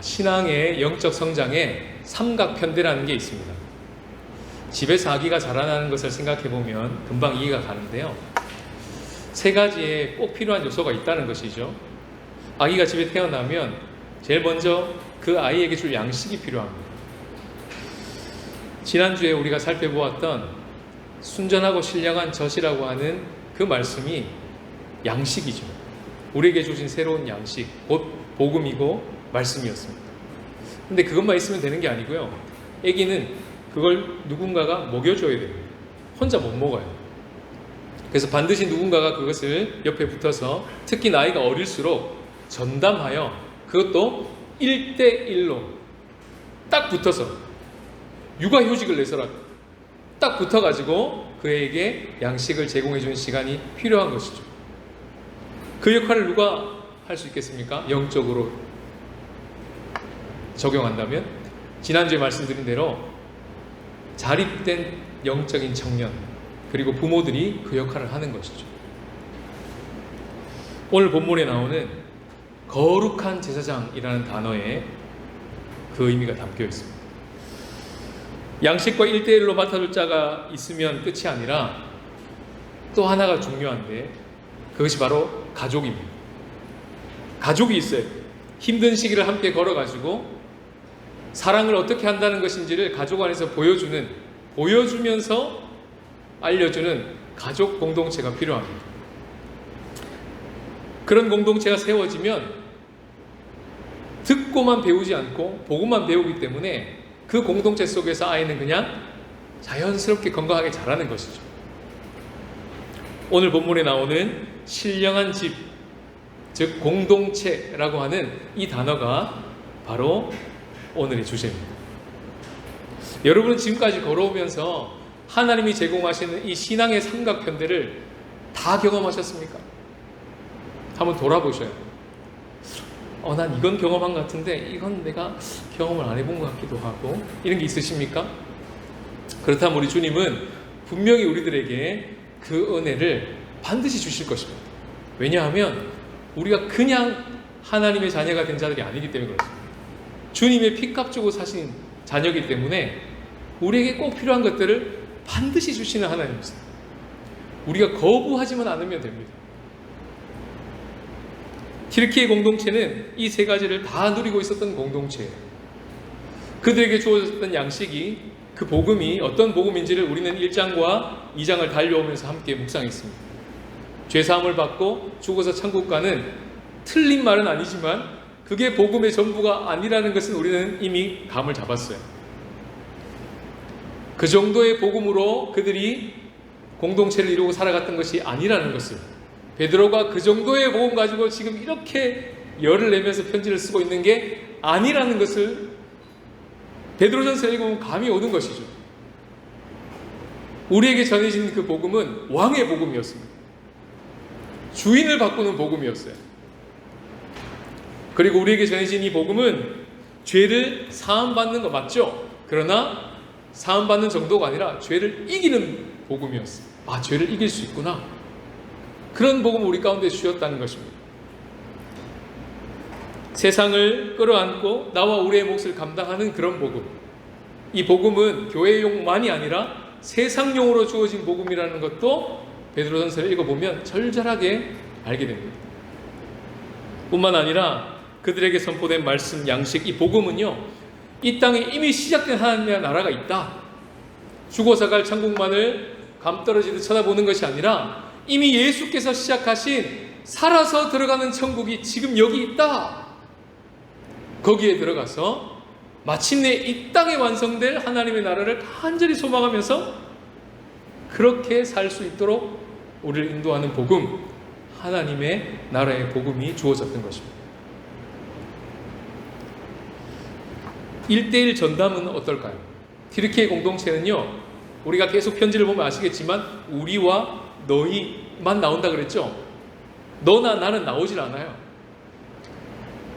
신앙의 영적 성장에 삼각편대라는 게 있습니다. 집에서 아기가 자라나는 것을 생각해 보면 금방 이해가 가는데요. 세 가지의 꼭 필요한 요소가 있다는 것이죠. 아기가 집에 태어나면 제일 먼저 그 아이에게 줄 양식이 필요합니다. 지난주에 우리가 살펴보았던 순전하고 신령한 젖이라고 하는 그 말씀이 양식이죠. 우리에게 주신 새로운 양식, 곧 복음이고 말씀이었습니다. 근데 그것만 있으면 되는 게 아니고요. 아기는 그걸 누군가가 먹여줘야 됩니다. 혼자 못 먹어요. 그래서 반드시 누군가가 그것을 옆에 붙어서, 특히 나이가 어릴수록 전담하여, 그것도 1대1로 딱 붙어서 육아휴직을 내서라도 딱 붙어가지고 그에게 양식을 제공해주는 시간이 필요한 것이죠. 그 역할을 누가 할 수 있겠습니까? 영적으로 적용한다면 지난주에 말씀드린 대로 자립된 영적인 청년, 그리고 부모들이 그 역할을 하는 것이죠. 오늘 본문에 나오는 거룩한 제사장이라는 단어에 그 의미가 담겨 있습니다. 양식과 1대1로 맡아줄 자가 있으면 끝이 아니라 또 하나가 중요한데, 그것이 바로 가족입니다. 가족이 있어요. 힘든 시기를 함께 걸어가지고 사랑을 어떻게 한다는 것인지를 가족 안에서 보여주면서 알려주는 가족 공동체가 필요합니다. 그런 공동체가 세워지면 듣고만 배우지 않고 보고만 배우기 때문에 그 공동체 속에서 아이는 그냥 자연스럽게 건강하게 자라는 것이죠. 오늘 본문에 나오는 신령한 집, 즉 공동체라고 하는 이 단어가 바로 오늘의 주제입니다. 여러분은 지금까지 걸어오면서 하나님이 제공하시는 이 신앙의 삼각편대를 다 경험하셨습니까? 한번 돌아보셔요. 난 이건 경험한 것 같은데 이건 내가 경험을 안 해본 것 같기도 하고, 이런 게 있으십니까? 그렇다면 우리 주님은 분명히 우리들에게 그 은혜를 반드시 주실 것입니다. 왜냐하면 우리가 그냥 하나님의 자녀가 된 자들이 아니기 때문에 그렇습니다. 주님의 피값 주고 사신 자녀이기 때문에 우리에게 꼭 필요한 것들을 반드시 주시는 하나님이세요. 우리가 거부하지만 않으면 됩니다. 튀르키예 공동체는 이 세 가지를 다 누리고 있었던 공동체예요. 그들에게 주어졌던 양식이, 그 복음이 어떤 복음인지를 우리는 1장과 2장을 달려오면서 함께 묵상했습니다. 죄사함을 받고 죽어서 천국 가는, 틀린 말은 아니지만 그게 복음의 전부가 아니라는 것은 우리는 이미 감을 잡았어요. 그 정도의 복음으로 그들이 공동체를 이루고 살아갔던 것이 아니라는 것을, 베드로가 그 정도의 복음 가지고 지금 이렇게 열을 내면서 편지를 쓰고 있는 게 아니라는 것을 베드로전서를 읽으면 감이 오는 것이죠. 우리에게 전해진 그 복음은 왕의 복음이었습니다. 주인을 바꾸는 복음이었어요. 그리고 우리에게 전해진 이 복음은 죄를 사함받는 거 맞죠? 그러나 사함받는 정도가 아니라 죄를 이기는 복음이었어요. 죄를 이길 수 있구나. 그런 복음을 우리 가운데 주셨다는 것입니다. 세상을 끌어안고 나와 우리의 몫을 감당하는 그런 복음. 이 복음은 교회용만이 아니라 세상용으로 주어진 복음이라는 것도 베드로전서를 읽어보면 절절하게 알게 됩니다. 뿐만 아니라 그들에게 선포된 말씀, 양식, 이 복음은요, 이 땅에 이미 시작된 하나님의 나라가 있다. 죽어서 갈 천국만을 감떨어지듯 쳐다보는 것이 아니라 이미 예수께서 시작하신 살아서 들어가는 천국이 지금 여기 있다. 거기에 들어가서 마침내 이 땅에 완성될 하나님의 나라를 간절히 소망하면서 그렇게 살 수 있도록 우리를 인도하는 복음, 하나님의 나라의 복음이 주어졌던 것입니다. 1대1 전담은 어떨까요? 튀르키예 공동체는요, 우리가 계속 편지를 보면 아시겠지만 우리와 너희만 나온다 그랬죠? 너나 나는 나오질 않아요.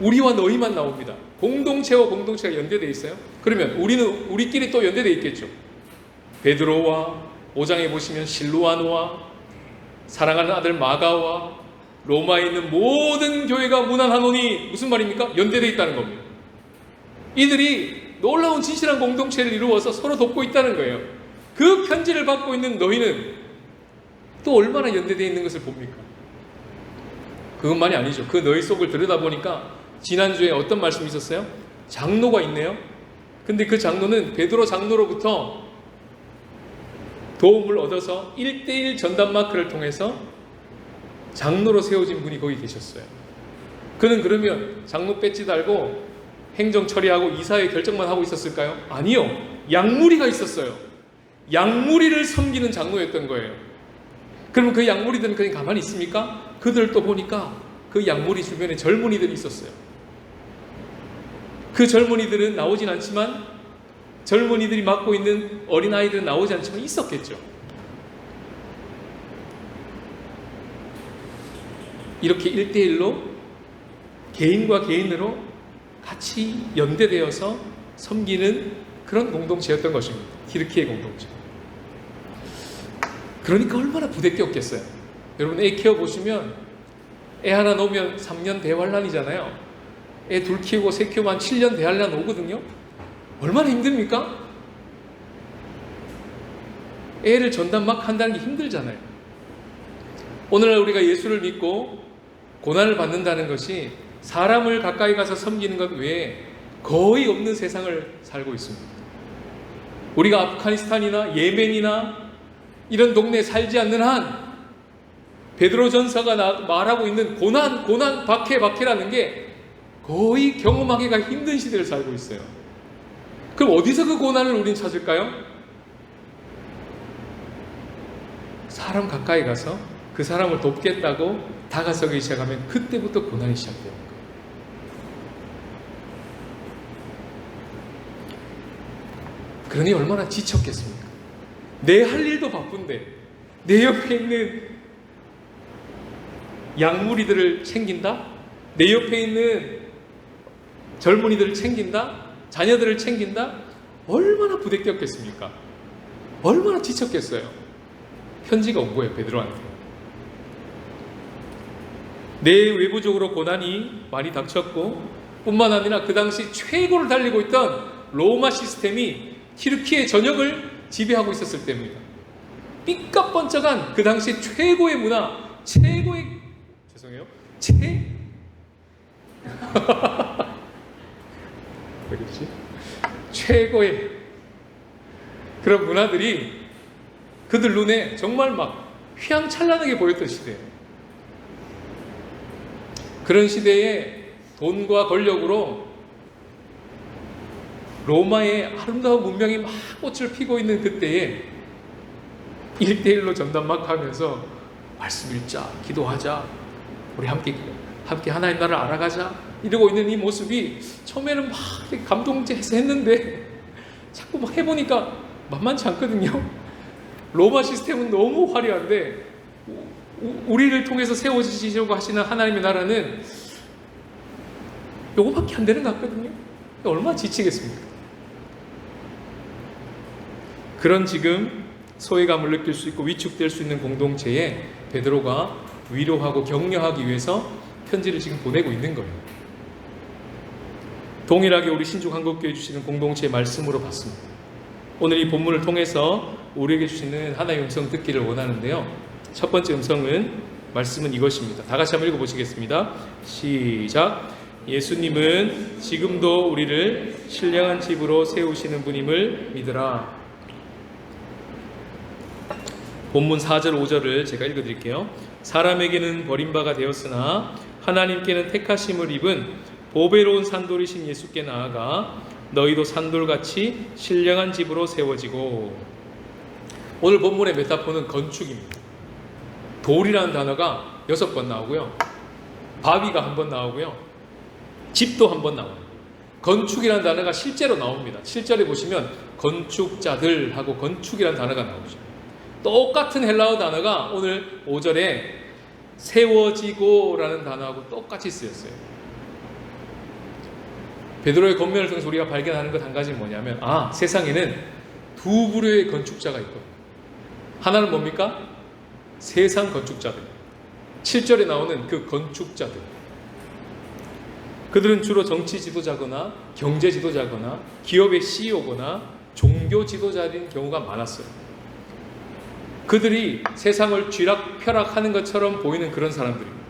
우리와 너희만 나옵니다. 공동체와 공동체가 연대되어 있어요. 그러면 우리는 우리끼리 또 연대되어 있겠죠. 베드로와 5장에 보시면 실루아노와 사랑하는 아들 마가와 로마에 있는 모든 교회가 문안하노니 무슨 말입니까? 연대되어 있다는 겁니다. 이들이 놀라운 진실한 공동체를 이루어서 서로 돕고 있다는 거예요. 그 편지를 받고 있는 너희는 또 얼마나 연대되어 있는 것을 봅니까? 그것만이 아니죠. 그 너희 속을 들여다보니까 지난주에 어떤 말씀이 있었어요? 장로가 있네요. 근데 그 장로는 베드로 장로로부터 도움을 얻어서 1:1 전담 마크를 통해서 장로로 세워진 분이 거기 계셨어요. 그는 그러면 장로 배지 달고 행정 처리하고 이사회 결정만 하고 있었을까요? 아니요. 양무리가 있었어요. 양무리를 섬기는 장로였던 거예요. 그러면 그 양무리들은 그냥 가만히 있습니까? 그들을 또 보니까 그 양무리 주변에 젊은이들이 있었어요. 그 젊은이들은 나오진 않지만, 젊은이들이 맡고 있는 어린아이들은 나오지 않지만 있었겠죠. 이렇게 1:1로 개인과 개인으로 같이 연대되어서 섬기는 그런 공동체였던 것입니다. 튀르키예 공동체. 그러니까 얼마나 부대껴었겠어요. 여러분 애 키워보시면 애 하나 놓으면 3년 대환란이잖아요. 애 둘 키우고 세 키우면 한 7년 대환란 오거든요. 얼마나 힘듭니까? 애를 전담 막 한다는 게 힘들잖아요. 오늘날 우리가 예수를 믿고 고난을 받는다는 것이 사람을 가까이 가서 섬기는 것 외에 거의 없는 세상을 살고 있습니다. 우리가 아프가니스탄이나 예멘이나 이런 동네에 살지 않는 한 베드로 전서가 말하고 있는 고난, 박해라는 게 거의 경험하기가 힘든 시대를 살고 있어요. 그럼 어디서 그 고난을 우린 찾을까요? 사람 가까이 가서 그 사람을 돕겠다고 다가서기 시작하면 그때부터 고난이 시작돼요. 그러니 얼마나 지쳤겠습니까? 내 할 일도 바쁜데 내 옆에 있는 양무리들을 챙긴다? 내 옆에 있는 젊은이들을 챙긴다? 자녀들을 챙긴다? 얼마나 부대꼈겠습니까? 얼마나 지쳤겠어요? 편지가 온 거예요, 베드로한테. 내 외부적으로 고난이 많이 닥쳤고 뿐만 아니라 그 당시 최고를 달리고 있던 로마 시스템이 튀르키예 전역을 지배하고 있었을 때입니다. 삐까뻔쩍한 그 당시 최고의 문화, 최고의 그런 문화들이 그들 눈에 정말 막 휘황찬란하게 보였던 시대예요. 그런 시대에 돈과 권력으로 로마의 아름다운 문명이 막 꽃을 피고 있는 그때에 1:1로 전담 막 하면서 말씀 읽자, 기도하자, 우리 함께 하나님 나라를 알아가자 이러고 있는 이 모습이 처음에는 막 감동해서 했는데 자꾸 막 해보니까 만만치 않거든요. 로마 시스템은 너무 화려한데 우리를 통해서 세워지시려고 하시는 하나님의 나라는 요거밖에 안 되는 것 같거든요. 얼마나 지치겠습니까? 그런 지금 소외감을 느낄 수 있고 위축될 수 있는 공동체에 베드로가 위로하고 격려하기 위해서 편지를 지금 보내고 있는 거예요. 동일하게 우리 신중한국교회 주시는 공동체의 말씀으로 봤습니다. 오늘 이 본문을 통해서 우리에게 주시는 하나의 음성 듣기를 원하는데요. 첫 번째 음성은 말씀은 이것입니다. 다 같이 한번 읽어보시겠습니다. 시작. 예수님은 지금도 우리를 신령한 집으로 세우시는 분임을 믿으라. 본문 4절 5절을 제가 읽어드릴게요. 사람에게는 버림바가 되었으나 하나님께는 택하심을 입은 보배로운 산돌이신 예수께 나아가 너희도 산돌같이 신령한 집으로 세워지고. 오늘 본문의 메타포는 건축입니다. 돌이라는 단어가 6번 나오고요, 바위가 1번 나오고요, 집도 1번 나와요. 건축이라는 단어가 실제로 나옵니다. 7절에 보시면 건축자들하고 건축이라는 단어가 나오죠. 똑같은 헬라어 단어가 오늘 5절에 세워지고 라는 단어하고 똑같이 쓰였어요. 베드로의 권면을 통해서 우리가 발견하는 것 한 가지는 뭐냐면, 세상에는 두 부류의 건축자가 있거든요. 하나는 뭡니까? 세상 건축자들. 7절에 나오는 그 건축자들. 그들은 주로 정치 지도자거나 경제 지도자거나 기업의 CEO거나 종교 지도자인 경우가 많았어요. 그들이 세상을 쥐락펴락하는 것처럼 보이는 그런 사람들입니다.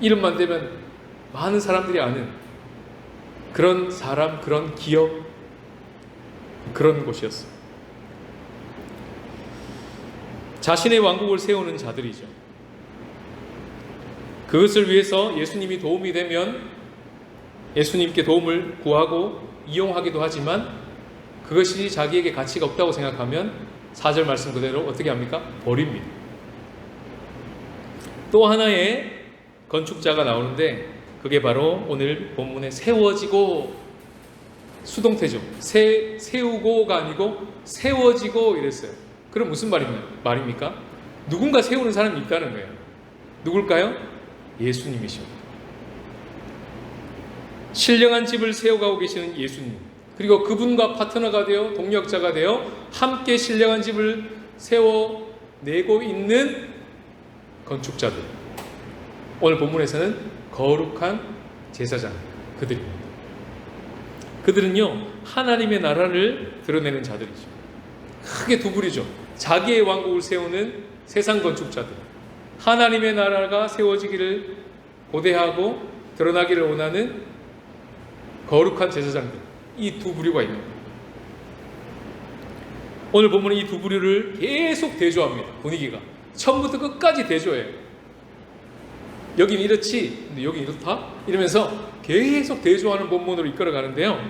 이름만 대면 많은 사람들이 아는 그런 사람, 그런 기업, 그런 곳이었어요. 자신의 왕국을 세우는 자들이죠. 그것을 위해서 예수님이 도움이 되면 예수님께 도움을 구하고 이용하기도 하지만 그것이 자기에게 가치가 없다고 생각하면 4절 말씀 그대로 어떻게 합니까? 버립니다. 또 하나의 건축자가 나오는데 그게 바로 오늘 본문에 세워지고, 수동태죠. 세우고가 아니고 세워지고 이랬어요. 그럼 무슨 말입니까? 누군가 세우는 사람이 있다는 거예요. 누굴까요? 예수님이십니다. 신령한 집을 세워가고 계시는 예수님, 그리고 그분과 파트너가 되어 동력자가 되어 함께 신령한 집을 세워내고 있는 건축자들, 오늘 본문에서는 거룩한 제사장, 그들입니다. 그들은요 하나님의 나라를 드러내는 자들이죠. 크게 두 부류죠. 자기의 왕국을 세우는 세상 건축자들, 하나님의 나라가 세워지기를 고대하고 드러나기를 원하는 거룩한 제사장들, 이 두 부류가 있는 거예요. 오늘 본문은 이 두 부류를 계속 대조합니다. 분위기가 처음부터 끝까지 대조해요. 여긴 이렇지, 근데 여긴 이렇다, 이러면서 계속 대조하는 본문으로 이끌어 가는데요.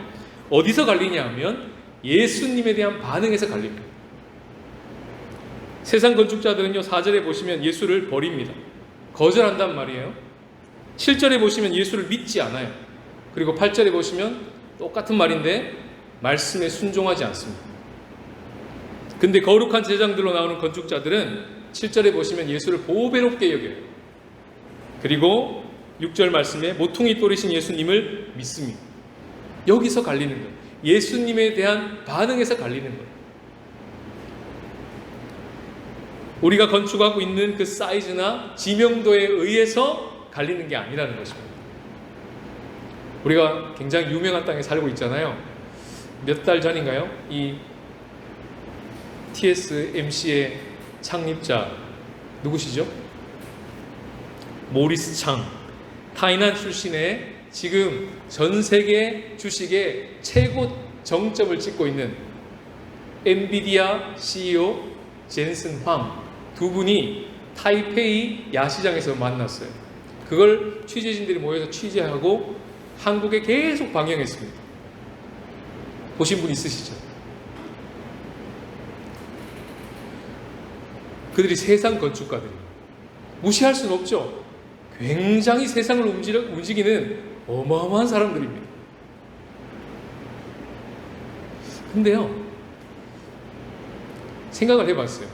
어디서 갈리냐 하면 예수님에 대한 반응에서 갈립니다. 세상 건축자들은요 4절에 보시면 예수를 버립니다. 거절한단 말이에요. 7절에 보시면 예수를 믿지 않아요. 그리고 8절에 보시면 똑같은 말인데 말씀에 순종하지 않습니다. 근데 거룩한 제사장들로 나오는 건축자들은 7절에 보시면 예수를 보배롭게 여겨요. 그리고 6절 말씀에 모퉁이 돌이신 예수님을 믿습니다. 여기서 갈리는 거예요. 예수님에 대한 반응에서 갈리는 거예요. 우리가 건축하고 있는 그 사이즈나 지명도에 의해서 갈리는 게 아니라는 것입니다. 우리가 굉장히 유명한 땅에 살고 있잖아요. 몇 달 전인가요? 이 TSMC의 창립자 누구시죠? 모리스 창, 타이난 출신의 지금 전 세계 주식의 최고 정점을 찍고 있는 엔비디아 CEO 젠슨 황, 두 분이 타이페이 야시장에서 만났어요. 그걸 취재진들이 모여서 취재하고 한국에 계속 방영했습니다. 보신 분 있으시죠? 그들이 세상 건축가들이에요. 무시할 수는 없죠. 굉장히 세상을 움직이는 어마어마한 사람들입니다. 근데요, 생각을 해봤어요.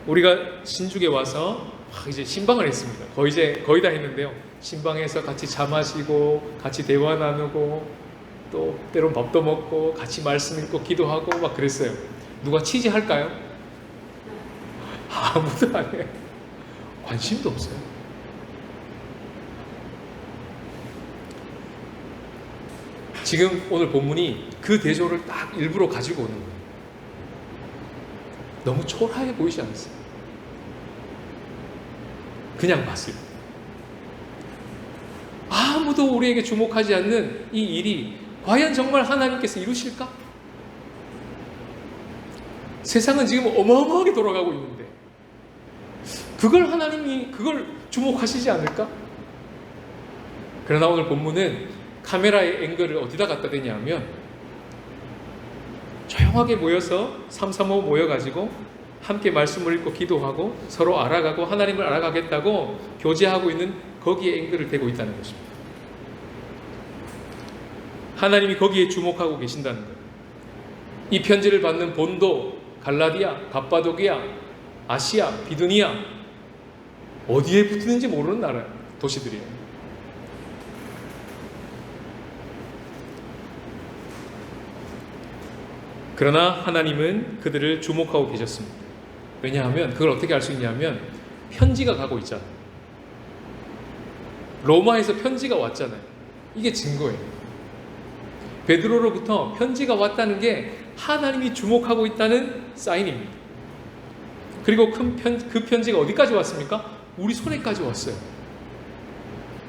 우리가 신죽에 와서 이제 신방을 했습니다. 거의 다 했는데요. 신방에서 같이 차 마시고 같이 대화 나누고 또 때론 밥도 먹고 같이 말씀 읽고 기도하고 막 그랬어요. 누가 취재할까요? 아무도 안 해요. 관심도 없어요. 지금 오늘 본문이 그 대조를 딱 일부러 가지고 오는 거예요. 너무 초라해 보이지 않았어요? 그냥 봤어요. 아무도 우리에게 주목하지 않는 이 일이 과연 정말 하나님께서 이루실까? 세상은 지금 어마어마하게 돌아가고 있는데 하나님이 그걸 주목하시지 않을까? 그러나 오늘 본문은 카메라의 앵글을 어디다 갖다 대냐면 조용하게 모여서 335 모여가지고 함께 말씀을 읽고 기도하고 서로 알아가고 하나님을 알아가겠다고 교제하고 있는 거기에 앵글을 대고 있다는 것입니다. 하나님이 거기에 주목하고 계신다는 거예요. 이 편지를 받는 본도, 갈라디아, 갑바도기아, 아시아, 비두니아, 어디에 붙는지 모르는 나라, 도시들이에요. 그러나 하나님은 그들을 주목하고 계셨습니다. 왜냐하면 그걸 어떻게 알 수 있냐면 편지가 가고 있잖아요. 로마에서 편지가 왔잖아요. 이게 증거예요. 베드로로부터 편지가 왔다는 게 하나님이 주목하고 있다는 사인입니다. 그리고 그 편지가 어디까지 왔습니까? 우리 손에까지 왔어요.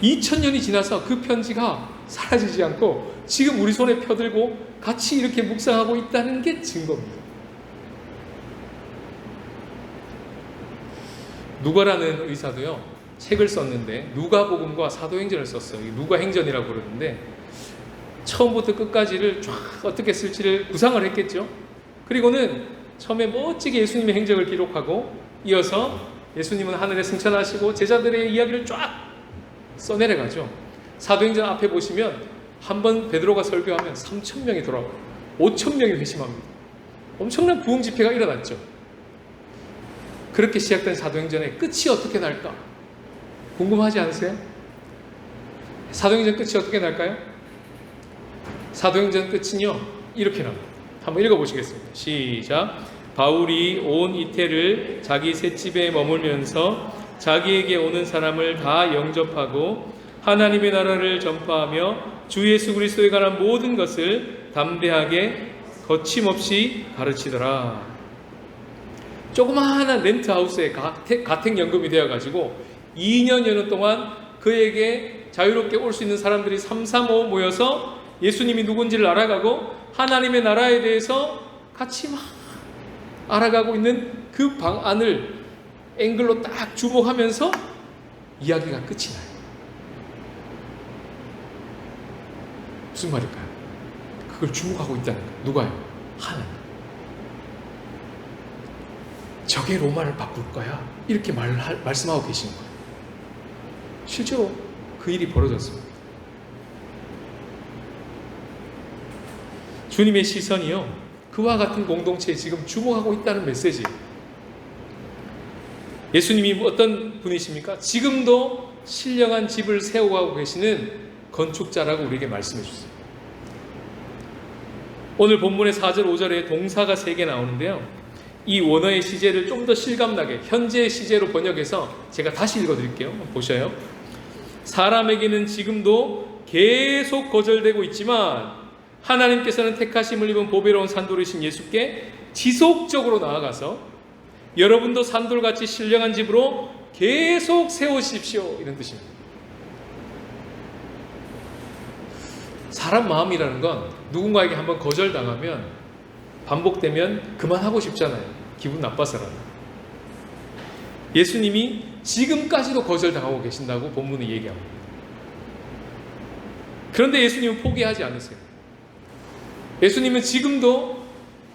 2000년이 지나서 그 편지가 사라지지 않고 지금 우리 손에 펴들고 같이 이렇게 묵상하고 있다는 게 증거입니다. 누가라는 의사도요, 책을 썼는데 누가복음과 사도행전을 썼어요. 누가행전이라고 그러는데 처음부터 끝까지를 쫙 어떻게 쓸지를 구상을 했겠죠. 그리고는 처음에 멋지게 예수님의 행적을 기록하고 이어서 예수님은 하늘에 승천하시고 제자들의 이야기를 쫙 써내려가죠. 사도행전 앞에 보시면 한번 베드로가 설교하면 3,000명이 돌아와요. 5,000명이 회심합니다. 엄청난 부흥 집회가 일어났죠. 그렇게 시작된 사도행전의 끝이 어떻게 날까? 궁금하지 않으세요? 사도행전 끝이 어떻게 날까요? 사도행전 끝은요, 이렇게 나옵니다. 한번 읽어보시겠습니다. 시작. 바울이 온 이태를 자기 셋집에 머물면서 자기에게 오는 사람을 다 영접하고 하나님의 나라를 전파하며 주 예수 그리스도에 관한 모든 것을 담대하게 거침없이 가르치더라. 조그마한 렌트하우스에 가택연금이 되어가지고 2년여 동안 그에게 자유롭게 올 수 있는 사람들이 3, 4, 5 모여서 예수님이 누군지를 알아가고 하나님의 나라에 대해서 같이 막 알아가고 있는 그 방 안을 앵글로 딱 주목하면서 이야기가 끝이 나요. 무슨 말일까요? 그걸 주목하고 있다는 거예요. 누가요? 하나님. 저게 로마를 바꿀 거야. 이렇게 말씀하고 계시는 거예요. 실제로 그 일이 벌어졌습니다. 주님의 시선이요, 그와 같은 공동체에 지금 주목하고 있다는 메시지. 예수님이 어떤 분이십니까? 지금도 신령한 집을 세워가고 계시는 건축자라고 우리에게 말씀해 주세요. 오늘 본문의 4절 5절에 동사가 3개 나오는데요, 이 원어의 시제를 좀 더 실감나게 현재의 시제로 번역해서 제가 다시 읽어드릴게요. 보셔요. 사람에게는 지금도 계속 거절되고 있지만 하나님께서는 택하심을 입은 보배로운 산돌이신 예수께 지속적으로 나아가서 여러분도 산돌같이 신령한 집으로 계속 세우십시오, 이런 뜻입니다. 사람 마음이라는 건 누군가에게 한번 거절당하면 반복되면 그만하고 싶잖아요. 기분 나빠서라도. 예수님이 지금까지도 거절당하고 계신다고 본문이 얘기합니다. 그런데 예수님은 포기하지 않으세요. 예수님은 지금도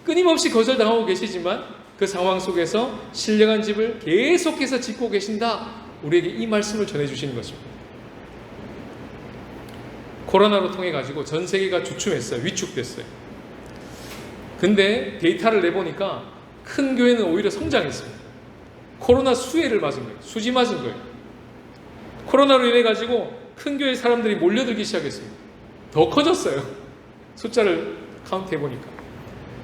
끊임없이 거절당하고 계시지만 그 상황 속에서 신령한 집을 계속해서 짓고 계신다, 우리에게 이 말씀을 전해주시는 것입니다. 코로나로 통해 가지고 전 세계가 주춤했어요. 위축됐어요. 근데 데이터를 내보니까 큰 교회는 오히려 성장했습니다. 코로나 수혜를 맞은 거예요. 수지 맞은 거예요. 코로나로 인해 가지고 큰 교회 사람들이 몰려들기 시작했습니다. 더 커졌어요. 숫자를 카운트해 보니까.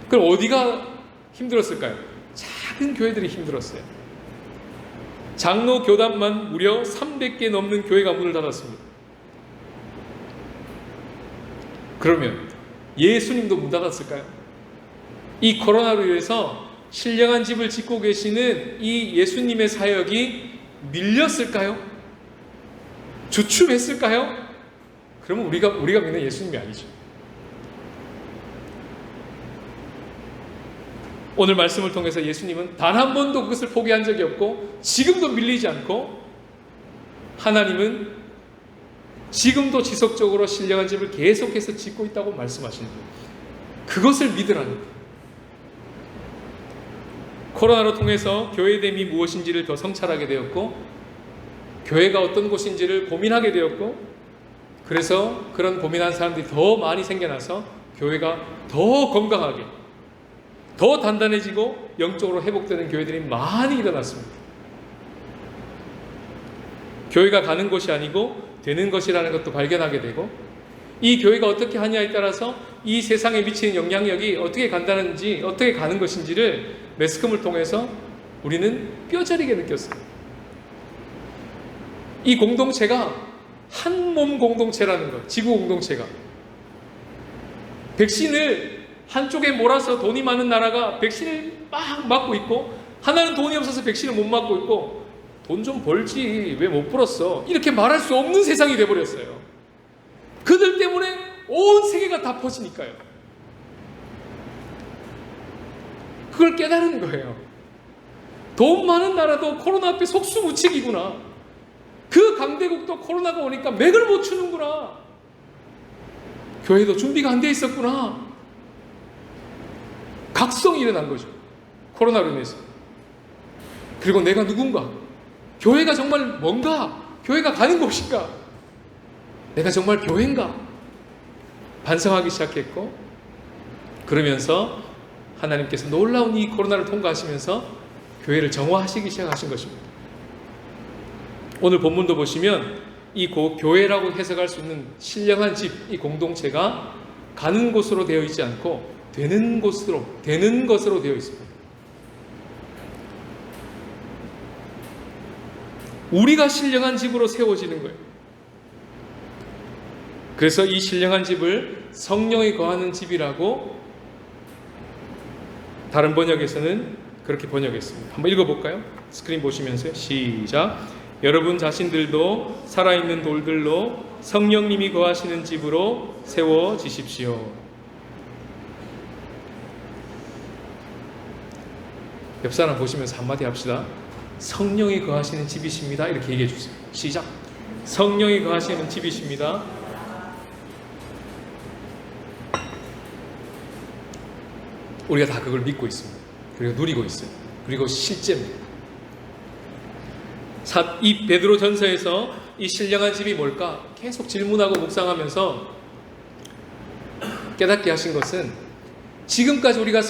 그럼 어디가 힘들었을까요? 작은 교회들이 힘들었어요. 장로 교단만 무려 300개 넘는 교회가 문을 닫았습니다. 그러면 예수님도 문 닫았을까요? 이 코로나로 인해서 신령한 집을 짓고 계시는 이 예수님의 사역이 밀렸을까요? 주춤했을까요? 그러면 우리가 믿는 예수님이 아니죠. 오늘 말씀을 통해서 예수님은 단 한 번도 그것을 포기한 적이 없고 지금도 밀리지 않고 하나님은 지금도 지속적으로 신령한 집을 계속해서 짓고 있다고 말씀하시는 거예요. 그것을 믿으라는 거예요. 코로나로 통해서 교회됨이 무엇인지를 더 성찰하게 되었고 교회가 어떤 곳인지를 고민하게 되었고 그래서 그런 고민한 사람들이 더 많이 생겨나서 교회가 더 건강하게 더 단단해지고 영적으로 회복되는 교회들이 많이 일어났습니다. 교회가 가는 곳이 아니고 되는 것이라는 것도 발견하게 되고 이 교회가 어떻게 하냐에 따라서 이 세상에 미치는 영향력이 어떻게 간다는지 어떻게 가는 것인지를 매스컴을 통해서 우리는 뼈저리게 느꼈어요. 이 공동체가 한 몸 공동체라는 거, 지구 공동체가. 백신을 한쪽에 몰아서 돈이 많은 나라가 백신을 막 맞고 있고, 하나는 돈이 없어서 백신을 못 맞고 있고, 돈 좀 벌지 왜 못 벌었어, 이렇게 말할 수 없는 세상이 돼버렸어요. 그들 때문에 온 세계가 다 퍼지니까요. 그걸 깨달은 거예요. 돈 많은 나라도 코로나 앞에 속수무책이구나. 그 강대국도 코로나가 오니까 맥을 못 추는구나. 교회도 준비가 안 돼 있었구나. 각성이 일어난 거죠, 코로나로 인해서. 그리고 내가 누군가, 교회가 정말 뭔가, 교회가 가는 곳인가, 내가 정말 교회인가 반성하기 시작했고, 그러면서 하나님께서 놀라운 이 코로나를 통과하시면서 교회를 정화하시기 시작하신 것입니다. 오늘 본문도 보시면 이 교회라고 해석할 수 있는 신령한 집, 이 공동체가 가는 곳으로 되어 있지 않고 되는 것으로 되어 있습니다. 우리가 신령한 집으로 세워지는 거예요. 그래서 이 신령한 집을 성령이 거하는 집이라고 다른 번역에서는 그렇게 번역했습니다. 한번 읽어볼까요? 스크린 보시면서요. 시작. 여러분 자신들도 살아있는 돌들로 성령님이 거하시는 집으로 세워지십시오. 옆 사람 보시면서 한마디 합시다. 성령이 거하시는 집이십니다. 이렇게 얘기해 주세요. 시작. 성령이 거하시는 집이십니다. 우리가 다 그걸 믿고 있습니다. 그리고 누리고 있어요. 그리고 실제입니다. 이 베드로 전서에서 이 신령한 집이 뭘까 계속 질문하고 묵상하면서 깨닫게 하신 것은, 지금까지 우리가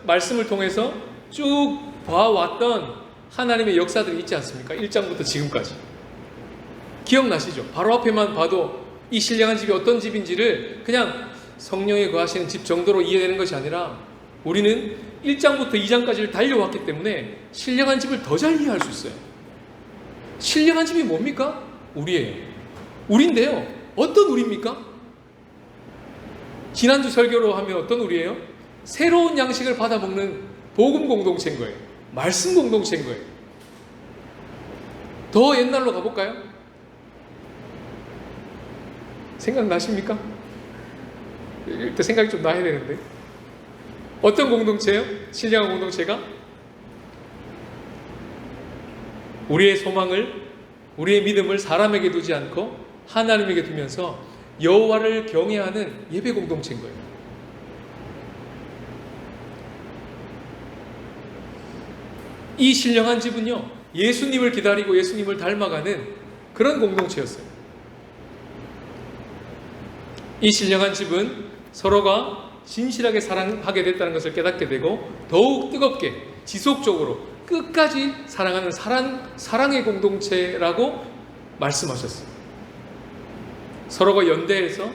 말씀을 통해서 쭉 봐왔던 하나님의 역사들이 있지 않습니까? 1장부터 지금까지 기억나시죠? 바로 앞에만 봐도 이 신령한 집이 어떤 집인지를 그냥 성령이 거하시는 집 정도로 이해되는 것이 아니라, 우리는 1장부터 2장까지를 달려왔기 때문에 신령한 집을 더 잘 이해할 수 있어요. 신령한 집이 뭡니까? 우리예요. 우리인데요, 어떤 우리입니까? 지난주 설교로 하면 어떤 우리예요? 새로운 양식을 받아먹는 복음 공동체인 거예요. 말씀 공동체인 거예요. 더 옛날로 가볼까요? 생각나십니까? 일단 생각이 좀 나야 되는데. 어떤 공동체예요? 신령한 공동체가? 우리의 소망을, 우리의 믿음을 사람에게 두지 않고 하나님에게 두면서 여호와를 경외하는 예배 공동체인 거예요. 이 신령한 집은요, 예수님을 기다리고 예수님을 닮아가는 그런 공동체였어요. 이 신령한 집은 서로가 진실하게 사랑하게 됐다는 것을 깨닫게 되고, 더욱 뜨겁게 지속적으로 끝까지 사랑하는 사랑의 공동체라고 말씀하셨어요. 서로가 연대해서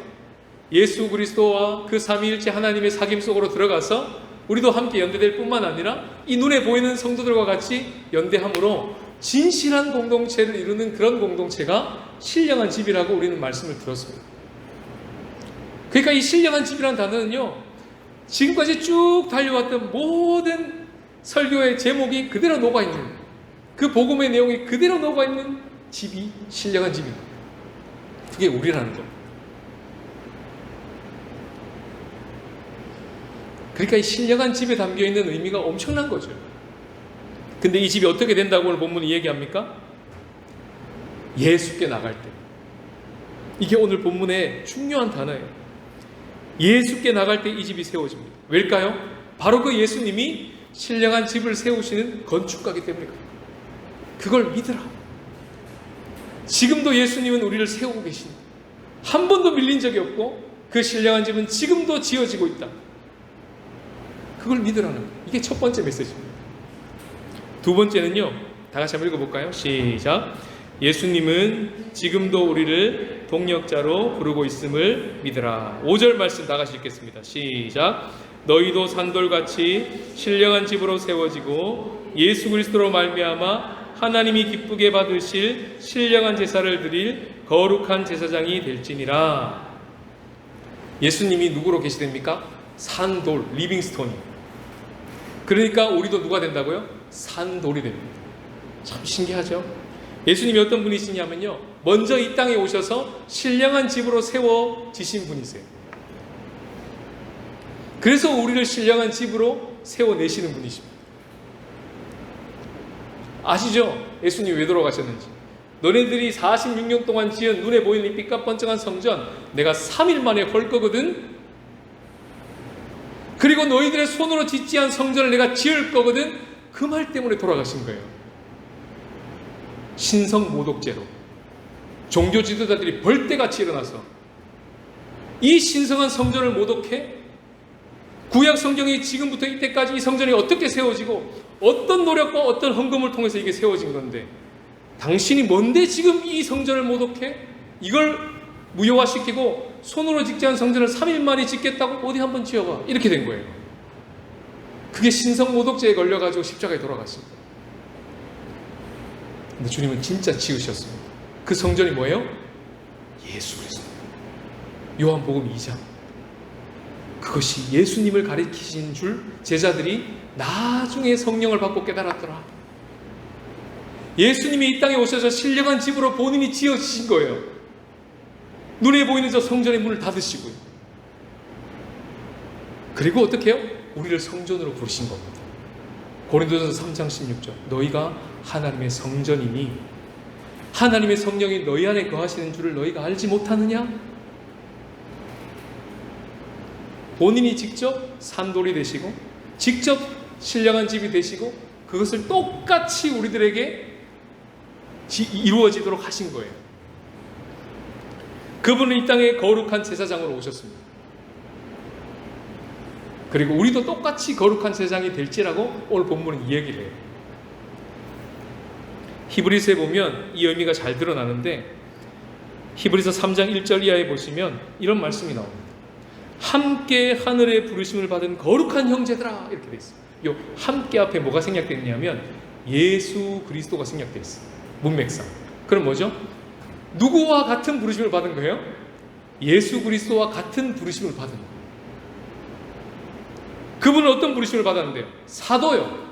예수 그리스도와 그 삼위일체 하나님의 사귐 속으로 들어가서 우리도 함께 연대될 뿐만 아니라 이 눈에 보이는 성도들과 같이 연대함으로 진실한 공동체를 이루는 그런 공동체가 신령한 집이라고 우리는 말씀을 들었습니다. 그러니까 이 신령한 집이라는 단어는요, 지금까지 쭉 달려왔던 모든 설교의 제목이 그대로 녹아있는, 그 복음의 내용이 그대로 녹아있는 집이 신령한 집입니다. 그게 우리라는 겁니다. 그러니까 이 신령한 집에 담겨있는 의미가 엄청난 거죠. 근데 이 집이 어떻게 된다고 오늘 본문이 얘기합니까? 예수께 나갈 때. 이게 오늘 본문의 중요한 단어예요. 예수께 나갈 때 이 집이 세워집니다. 왜일까요? 바로 그 예수님이 신령한 집을 세우시는 건축가이기 때문입니다. 그걸 믿으라. 지금도 예수님은 우리를 세우고 계십니다. 한 번도 밀린 적이 없고 그 신령한 집은 지금도 지어지고 있다. 그걸 믿으라는 거예요. 이게 첫 번째 메시지입니다. 두 번째는요, 다 같이 한번 읽어볼까요? 시작. 예수님은 지금도 우리를 동력자로 부르고 있음을 믿으라. 5절 말씀 다 같이 읽겠습니다. 시작. 너희도 산돌같이 신령한 집으로 세워지고 예수 그리스도로 말미암아 하나님이 기쁘게 받으실 신령한 제사를 드릴 거룩한 제사장이 될지니라. 예수님이 누구로 계시됩니까? 산돌, 리빙스톤이. 그러니까 우리도 누가 된다고요? 산돌이 됩니다. 참 신기하죠? 예수님이 어떤 분이시냐면요, 먼저 이 땅에 오셔서 신령한 집으로 세워지신 분이세요. 그래서 우리를 신령한 집으로 세워내시는 분이십니다. 아시죠? 예수님이 왜 돌아가셨는지. 너네들이 46년 동안 지은 눈에 보이는 이 삐까뻔쩍한 성전 내가 3일 만에 헐 거거든. 그리고 너희들의 손으로 짓지 않은 성전을 내가 지을 거거든. 그 말 때문에 돌아가신 거예요. 신성 모독죄로 종교 지도자들이 벌떼같이 일어나서 이 신성한 성전을 모독해 구약 성경이 지금부터 이때까지 이 성전이 어떻게 세워지고 어떤 노력과 어떤 헌금을 통해서 이게 세워진 건데 당신이 뭔데 지금 이 성전을 모독해? 이걸 무효화시키고 손으로 짓지 않은 성전을 3일 만에 짓겠다고 어디 한번 지어봐. 이렇게 된 거예요. 그게 신성 모독죄에 걸려가지고 십자가에 돌아갔습니다. 근데 주님은 진짜 지으셨습니다. 그 성전이 뭐예요? 예수 그리스도. 요한복음 2장. 그것이 예수님을 가리키신 줄 제자들이 나중에 성령을 받고 깨달았더라. 예수님이 이 땅에 오셔서 신령한 집으로 본인이 지어주신 거예요. 눈에 보이는 저 성전의 문을 닫으시고요. 그리고 어떻게 해요? 우리를 성전으로 부르신 겁니다. 고린도전서 3장 16절. 너희가 하나님의 성전이니 하나님의 성령이 너희 안에 거하시는 줄을 너희가 알지 못하느냐? 본인이 직접 산돌이 되시고 직접 신령한 집이 되시고 그것을 똑같이 우리들에게 이루어지도록 하신 거예요. 그분은 이 땅에 거룩한 제사장으로 오셨습니다. 그리고 우리도 똑같이 거룩한 제사장이 될지라고 오늘 본문은 이야기를 해요. 히브리서에 보면 이 의미가 잘 드러나는데 히브리서 3장 1절 이하에 보시면 이런 말씀이 나옵니다. 함께 하늘의 부르심을 받은 거룩한 형제들아, 이렇게 되어 있어요. 요 함께 앞에 뭐가 생략되어 있냐면 예수 그리스도가 생략되어 있어요. 문맥상. 그럼 뭐죠? 누구와 같은 부르심을 받은 거예요? 예수 그리스도와 같은 부르심을 받은 거예요. 그분은 어떤 부르심을 받았는데요? 사도요.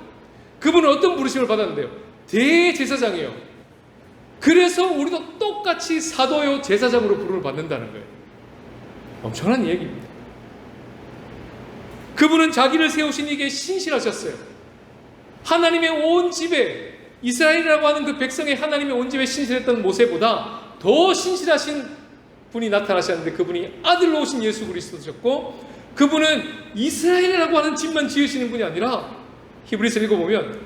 그분은 어떤 부르심을 받았는데요? 대제사장이에요. 그래서 우리도 똑같이 사도요 제사장으로 부름을 받는다는 거예요. 엄청난 이야기입니다. 그분은 자기를 세우신 이게 신실하셨어요. 하나님의 온 집에, 이스라엘이라고 하는 그 백성의 하나님의 온 집에 신실했던 모세보다 더 신실하신 분이 나타나셨는데 그분이 아들로 오신 예수 그리스도셨고, 그분은 이스라엘이라고 하는 집만 지으시는 분이 아니라 히브리서 읽어보면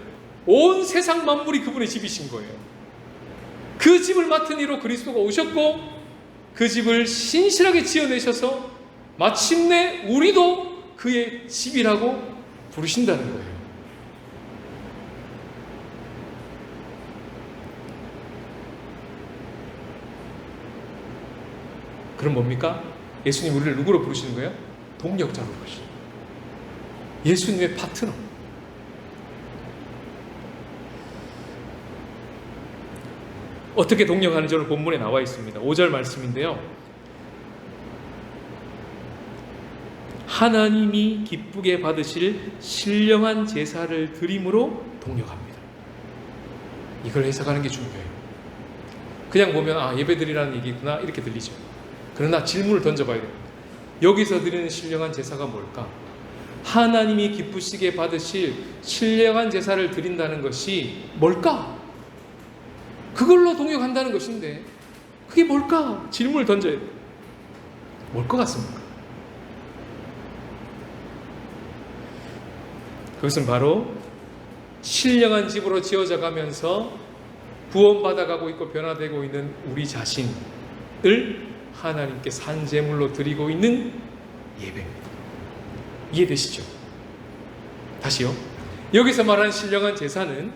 온 세상 만물이 그분의 집이신 거예요. 그 집을 맡은 이로 그리스도가 오셨고 그 집을 신실하게 지어내셔서 마침내 우리도 그의 집이라고 부르신다는 거예요. 그럼 뭡니까? 예수님 우리를 누구로 부르시는 거예요? 동력자로 부르시는 거예요. 예수님의 파트너. 어떻게 동력하는지 오늘 본문에 나와 있습니다. 5절 말씀인데요. 하나님이 기쁘게 받으실 신령한 제사를 드림으로 동력합니다. 이걸 해석하는 게 중요해요. 그냥 보면 예배드리라는 얘기구나 이렇게 들리죠. 그러나 질문을 던져봐야 됩니다. 여기서 드리는 신령한 제사가 뭘까? 하나님이 기쁘시게 받으실 신령한 제사를 드린다는 것이 뭘까? 그걸로 동역한다는 것인데 그게 뭘까? 질문을 던져야 돼요. 뭘 것 같습니까? 그것은 바로 신령한 집으로 지어져 가면서 구원받아가고 있고 변화되고 있는 우리 자신을 하나님께 산제물로 드리고 있는 예배입니다. 이해되시죠? 다시요. 여기서 말하는 신령한 제사는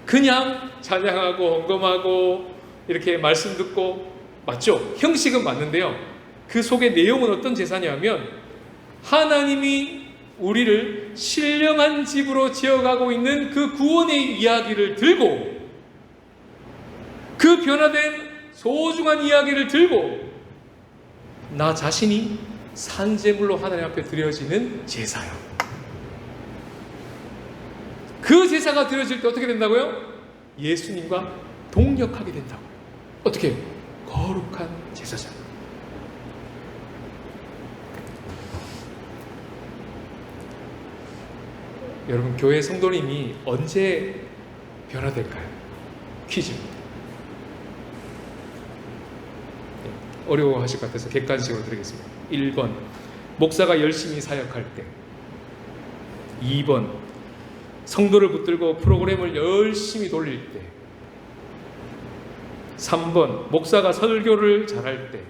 그냥 찬양하고 헌금하고 이렇게 말씀 듣고 맞죠? 형식은 맞는데요. 그 속의 내용은 어떤 제사냐면 하나님이 우리를 신령한 집으로 지어가고 있는 그 구원의 이야기를 들고 그 변화된 소중한 이야기를 들고 나 자신이 산제물로 하나님 앞에 드려지는 제사요. 그 제사가 드려질 때 어떻게 된다고요? 예수님과 동력하게 된다고요. 어떻게? 거룩한 제사장. 여러분, 교회 성도님이 언제 변화될까요? 퀴즈입니다. 어려워하실 것 같아서 객관식으로 드리겠습니다. 1번, 목사가 열심히 사역할 때. 2번, 성도를 붙들고 프로그램을 열심히 돌릴 때. 3번, 목사가 설교를 잘할 때.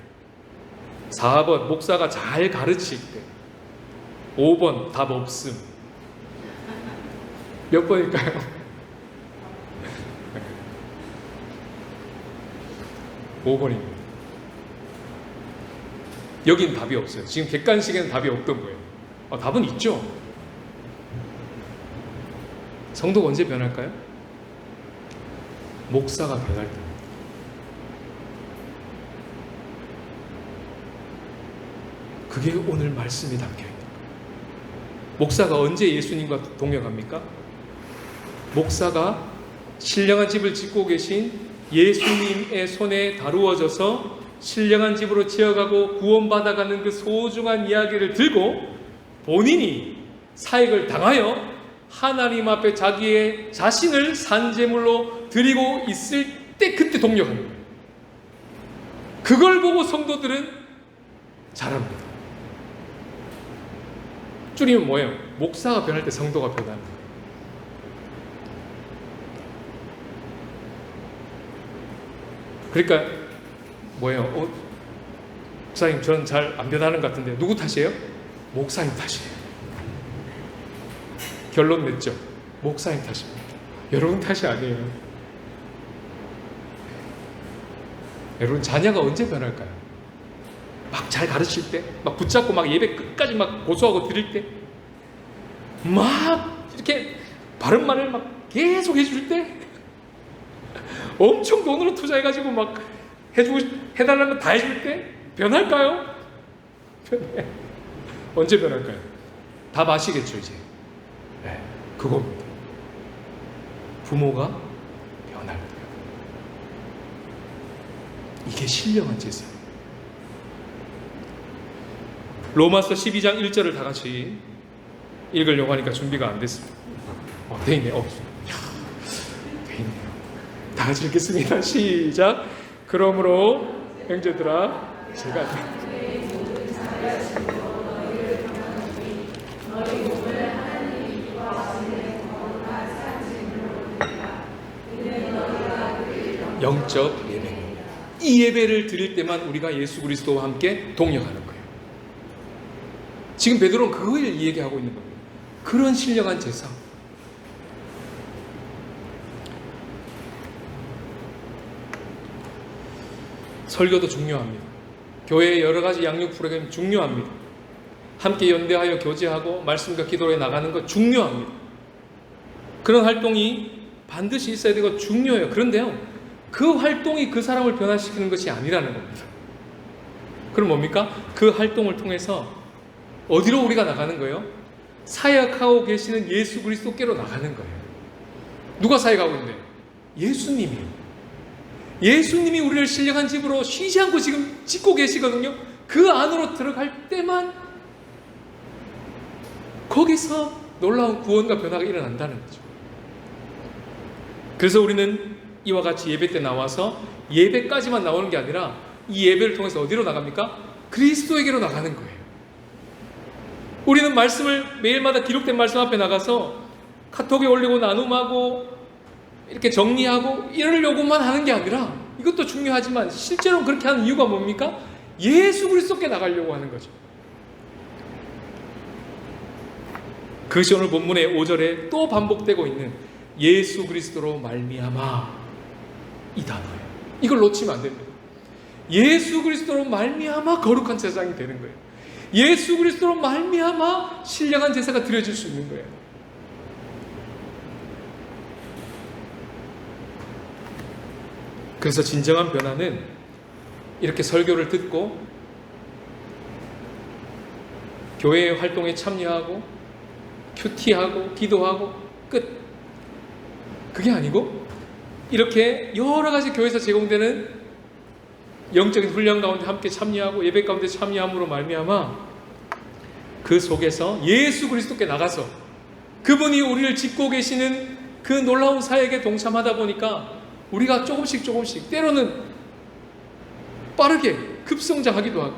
4번, 목사가 잘 가르칠 때. 5번, 답 없음. 몇 번일까요? 5번입니다. 여긴 답이 없어요. 지금 객관식에는 답이 없던 거예요. 답은 있죠. 성도가 언제 변할까요? 목사가 변할 때. 그게 오늘 말씀이 담겨있는 거예요. 목사가 언제 예수님과 동역합니까? 목사가 신령한 집을 짓고 계신 예수님의 손에 다루어져서 신령한 집으로 지어가고 구원받아가는 그 소중한 이야기를 들고 본인이 사역을 당하여 하나님 앞에 자기의 자신을 산제물로 드리고 있을 때 그때 동력하는 거예요. 그걸 보고 성도들은 잘합니다. 줄이면 뭐예요? 목사가 변할 때 성도가 변하는 거예요. 그러니까 뭐예요? 목사님 저는 잘 안 변하는 것 같은데 누구 탓이에요? 목사님 탓이에요. 결론 냈죠? 목사님 탓입니다. 여러분 탓이 아니에요. 여러분 자녀가 언제 변할까요? 막 잘 가르칠 때, 막 붙잡고 막 예배 끝까지 막 고소하고 드릴 때, 막 이렇게 바른 말을 막 계속 해줄 때, 엄청 돈으로 투자해가지고 막 해달라는 거 다 해줄 때 변할까요? 변해. 언제 변할까요? 답 아시겠죠 이제? 네, 그겁니다. 부모가 변할 때. 이게 신령한 제사예요. 로마서 12장 1절을 다 같이 읽으려고 하니까 준비가 안 됐습니다. 돼 있네. 돼 있네요. 다 같이 읽겠습니다. 시작. 그러므로 형제들아 제가 영적 예배, 이 예배를 드릴 때만 우리가 예수 그리스도와 함께 동역하는 거예요. 지금 베드로는 그걸 얘기하고 있는 겁니다. 그런 신령한 제사. 설교도 중요합니다. 교회의 여러 가지 양육 프로그램 중요합니다. 함께 연대하여 교제하고 말씀과 기도에 나가는 것 중요합니다. 그런 활동이 반드시 있어야 되고 중요해요. 그런데요, 그 활동이 그 사람을 변화시키는 것이 아니라는 겁니다. 그럼 뭡니까? 그 활동을 통해서 어디로 우리가 나가는 거예요? 사역하고 계시는 예수 그리스도께로 나가는 거예요. 누가 사역하고 있는데? 예수님이. 예수님이 우리를 신령한 집으로 쉬지 않고 지금 짓고 계시거든요. 그 안으로 들어갈 때만 거기서 놀라운 구원과 변화가 일어난다는 거죠. 그래서 우리는 이와 같이 예배 때 나와서 예배까지만 나오는 게 아니라 이 예배를 통해서 어디로 나갑니까? 그리스도에게로 나가는 거예요. 우리는 말씀을 매일마다 기록된 말씀 앞에 나가서 카톡에 올리고 나눔하고 이렇게 정리하고 이러려고만 하는 게 아니라, 이것도 중요하지만 실제로 그렇게 하는 이유가 뭡니까? 예수 그리스도께 나가려고 하는 거죠. 그것이 오늘 본문의 5절에 또 반복되고 있는 예수 그리스도로 말미암아, 이 단어예요. 이걸 놓치면 안 됩니다. 예수 그리스도로 말미암아 거룩한 제사장이 되는 거예요. 예수 그리스도로 말미암아 신령한 제사가 드려질 수 있는 거예요. 그래서 진정한 변화는 이렇게 설교를 듣고 교회 활동에 참여하고 큐티하고 기도하고 끝. 그게 아니고 이렇게 여러 가지 교회에서 제공되는 영적인 훈련 가운데 함께 참여하고 예배 가운데 참여함으로 말미암아 그 속에서 예수 그리스도께 나가서 그분이 우리를 짓고 계시는 그 놀라운 사역에 동참하다 보니까 우리가 조금씩 때로는 빠르게 급성장하기도 하고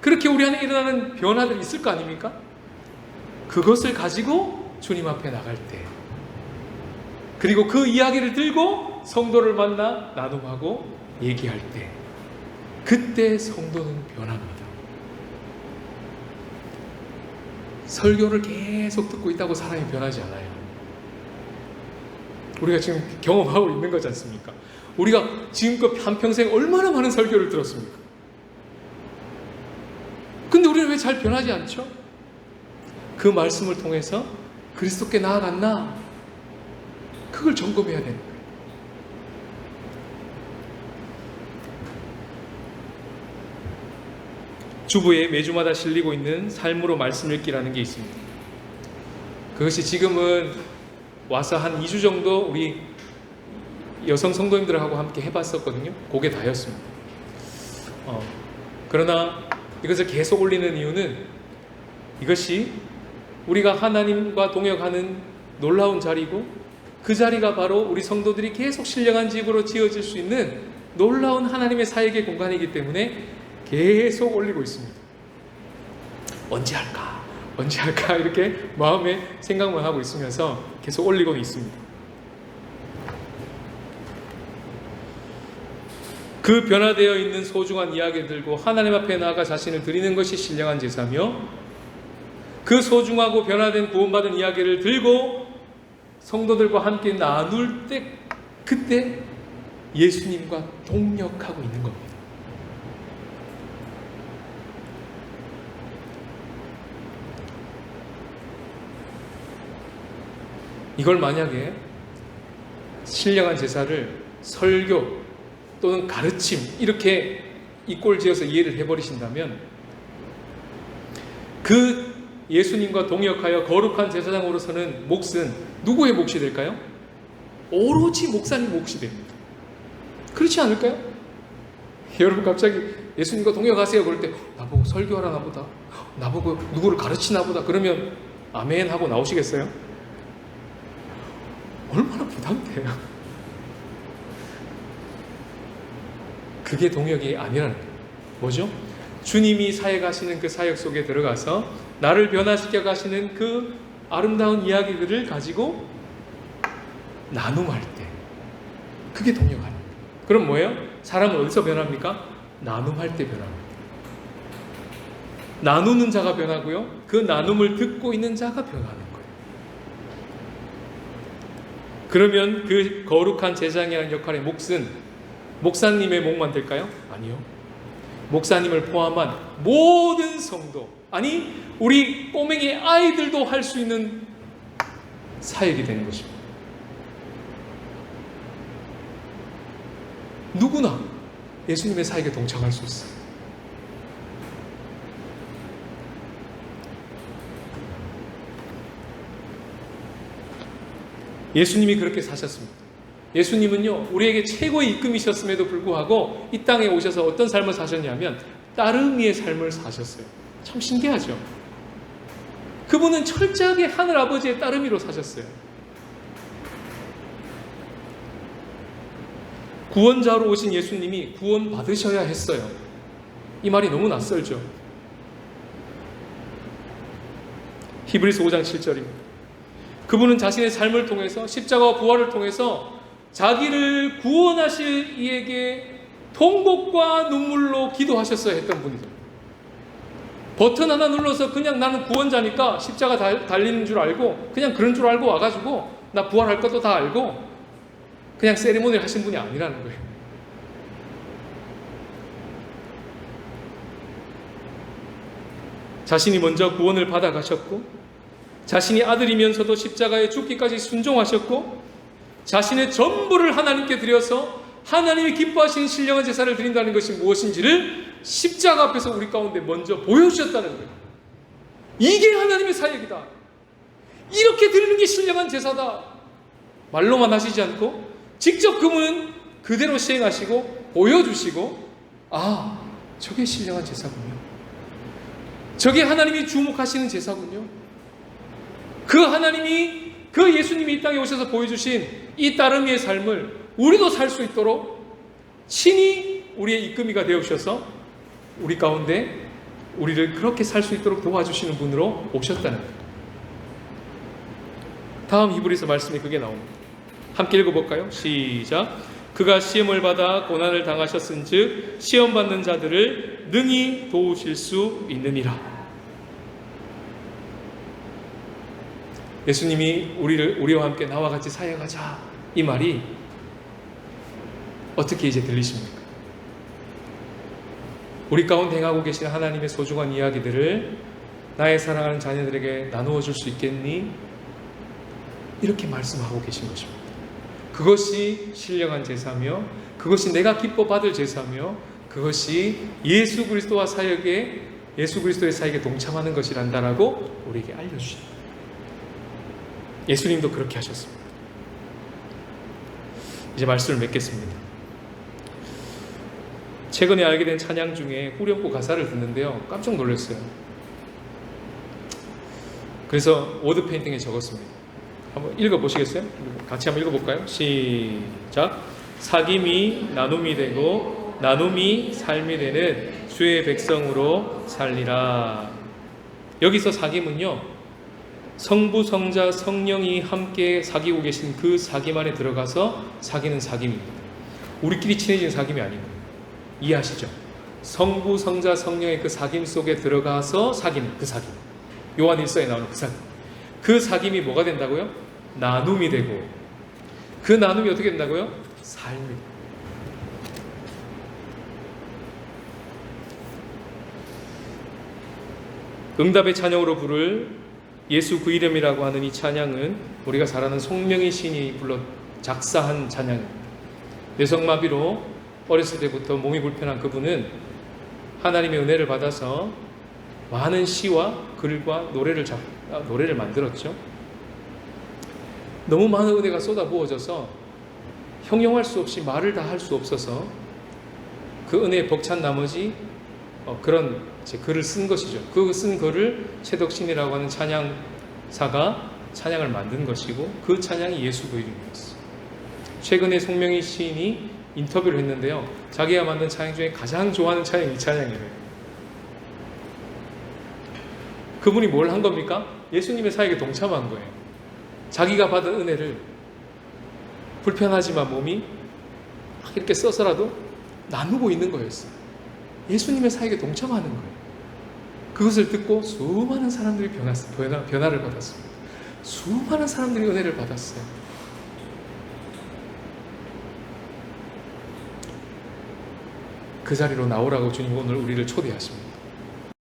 그렇게 우리 안에 일어나는 변화들이 있을 거 아닙니까? 그것을 가지고 주님 앞에 나갈 때 그리고 그 이야기를 들고 성도를 만나 나눔하고 얘기할 때 그때 성도는 변합니다. 설교를 계속 듣고 있다고 사람이 변하지 않아요. 우리가 지금 경험하고 있는 거지 않습니까? 우리가 지금껏 한평생 얼마나 많은 설교를 들었습니까? 근데 우리는 왜 잘 변하지 않죠? 그 말씀을 통해서 그리스도께 나아갔나? 그걸 점검해야 되는 거예요. 주부에 매주마다 실리고 있는 삶으로 말씀 읽기라는 게 있습니다. 그것이 지금은 와서 한 2주 정도 우리 여성 성도님들하고 함께 해봤었거든요. 그게 다였습니다. 그러나 이것을 계속 올리는 이유는 이것이 우리가 하나님과 동역하는 놀라운 자리고 그 자리가 바로 우리 성도들이 계속 신령한 집으로 지어질 수 있는 놀라운 하나님의 사역의 공간이기 때문에 계속 올리고 있습니다. 언제 할까 이렇게 마음에 생각만 하고 있으면서 계속 올리고 있습니다. 그 변화되어 있는 소중한 이야기를 들고 하나님 앞에 나아가 자신을 드리는 것이 신령한 제사며 그 소중하고 변화된 구원받은 이야기를 들고 성도들과 함께 나눌 때 그때 예수님과 동역하고 있는 겁니다. 이걸 만약에 신령한 제사를 설교 또는 가르침 이렇게 이꼴 지어서 이해를 해버리신다면 그 예수님과 동역하여 거룩한 제사장으로서는 몫은 누구의 몫이 될까요? 오로지 목사님 몫이 됩니다. 그렇지 않을까요? 여러분 갑자기 예수님과 동역하세요 그럴 때 나보고 설교하라나 보다 나보고 누구를 가르치나 보다 그러면 아멘 하고 나오시겠어요? 얼마나 부담돼요. 그게 동역이 아니라는 거예요. 뭐죠? 주님이 사역하시는 그 사역 속에 들어가서 나를 변화시켜 가시는 그 아름다운 이야기들을 가지고 나눔할 때 그게 동역하는 거예요. 그럼 뭐예요? 사람은 어디서 변합니까? 나눔할 때 변합니다. 나누는 자가 변하고요. 그 나눔을 듣고 있는 자가 변하는 거예요. 그러면 그 거룩한 제사장이라는 역할의 몫은 목사님의 몫만 될까요? 아니요. 목사님을 포함한 모든 성도, 아니 우리 꼬맹이 아이들도 할 수 있는 사역이 되는 것입니다. 누구나 예수님의 사역에 동참할 수 있어요. 예수님이 그렇게 사셨습니다. 예수님은요, 우리에게 최고의 이끌이셨음에도 불구하고 이 땅에 오셔서 어떤 삶을 사셨냐면 따르미의 삶을 사셨어요. 참 신기하죠? 그분은 철저하게 하늘 아버지의 따르미로 사셨어요. 구원자로 오신 예수님이 구원 받으셔야 했어요. 이 말이 너무 낯설죠? 히브리서 5장 7절입니다. 그분은 자신의 삶을 통해서 십자가와 부활을 통해서 자기를 구원하실 이에게 통곡과 눈물로 기도하셨어야 했던 분이죠. 버튼 하나 눌러서 그냥 나는 구원자니까 십자가 달리는 줄 알고 그냥 그런 줄 알고 와가지고 나 부활할 것도 다 알고 그냥 세리머니를 하신 분이 아니라는 거예요. 자신이 먼저 구원을 받아가셨고 자신이 아들이면서도 십자가에 죽기까지 순종하셨고 자신의 전부를 하나님께 드려서 하나님이 기뻐하시는 신령한 제사를 드린다는 것이 무엇인지를 십자가 앞에서 우리 가운데 먼저 보여주셨다는 거예요. 이게 하나님의 사역이다. 이렇게 드리는 게 신령한 제사다. 말로만 하시지 않고 직접 그분은 그대로 시행하시고 보여주시고, 아, 저게 신령한 제사군요. 저게 하나님이 주목하시는 제사군요. 그 하나님이, 그 예수님이 이 땅에 오셔서 보여주신 이 따르미의 삶을 우리도 살 수 있도록 친히 우리의 이끌미가 되어주셔서 우리 가운데 우리를 그렇게 살 수 있도록 도와주시는 분으로 오셨다는 거예요. 다음 히브리서 말씀이 그게 나옵니다. 함께 읽어볼까요? 시작. 그가 시험을 받아 고난을 당하셨은즉 시험받는 자들을 능히 도우실 수 있느니라. 예수님이 우리와 함께 나와 같이 사역하자, 이 말이 어떻게 이제 들리십니까? 우리 가운데 행하고 계신 하나님의 소중한 이야기들을 나의 사랑하는 자녀들에게 나누어 줄 수 있겠니? 이렇게 말씀하고 계신 것입니다. 그것이 신령한 제사며, 그것이 내가 기뻐 받을 제사며, 그것이 예수 그리스도의 사역에 동참하는 것이란다라고 우리에게 알려주십니다. 예수님도 그렇게 하셨습니다. 이제 말씀을 맺겠습니다. 최근에 알게 된 찬양 중에 후렴구 가사를 듣는데요, 깜짝 놀랐어요. 그래서 워드 페인팅에 적었습니다. 한번 읽어보시겠어요? 같이 한번 읽어볼까요? 시작. 사귐이 나눔이 되고 나눔이 삶이 되는 주의 백성으로 살리라. 여기서 사귐은요, 성부, 성자, 성령이 함께 사귀고 계신 그 사귐 안에 들어가서 사귀는 사귐입니다. 우리끼리 친해진 사귐이 아니고, 이해하시죠? 성부, 성자, 성령의 그 사귐 속에 들어가서 사귀는 그 사귐, 요한 1서에 나오는 그 사귐, 그 사귐이 뭐가 된다고요? 나눔이 되고, 그 나눔이 어떻게 된다고요? 삶이. 응답의 찬양으로 부를 예수 그 이름이라고 하는 이 찬양은 우리가 잘 아는 송명희 시인이 불러 작사한 찬양입니다. 뇌성마비로 어렸을 때부터 몸이 불편한 그분은 하나님의 은혜를 받아서 많은 시와 글과 노래를 만들었죠. 너무 많은 은혜가 쏟아부어져서 형용할 수 없이 말을 다 할 수 없어서 그 은혜에 벅찬 나머지 그런 글을 쓴 것이죠. 그 쓴 글을 최덕신이라고 하는 찬양사가 찬양을 만든 것이고, 그 찬양이 예수 그 이름이었어요. 최근에 송명희 시인이 인터뷰를 했는데요, 자기가 만든 찬양 중에 가장 좋아하는 찬양이 이 찬양이래요. 그분이 뭘 한 겁니까? 예수님의 사역에 동참한 거예요. 자기가 받은 은혜를 불편하지만 몸이 막 이렇게 써서라도 나누고 있는 거였어요. 예수님의 사역에 동참하는 거예요. 그것을 듣고 수많은 사람들이 변화를 받았습니다. 수많은 사람들이 은혜를 받았어요. 그 자리로 나오라고 주님 오늘 우리를 초대하십니다.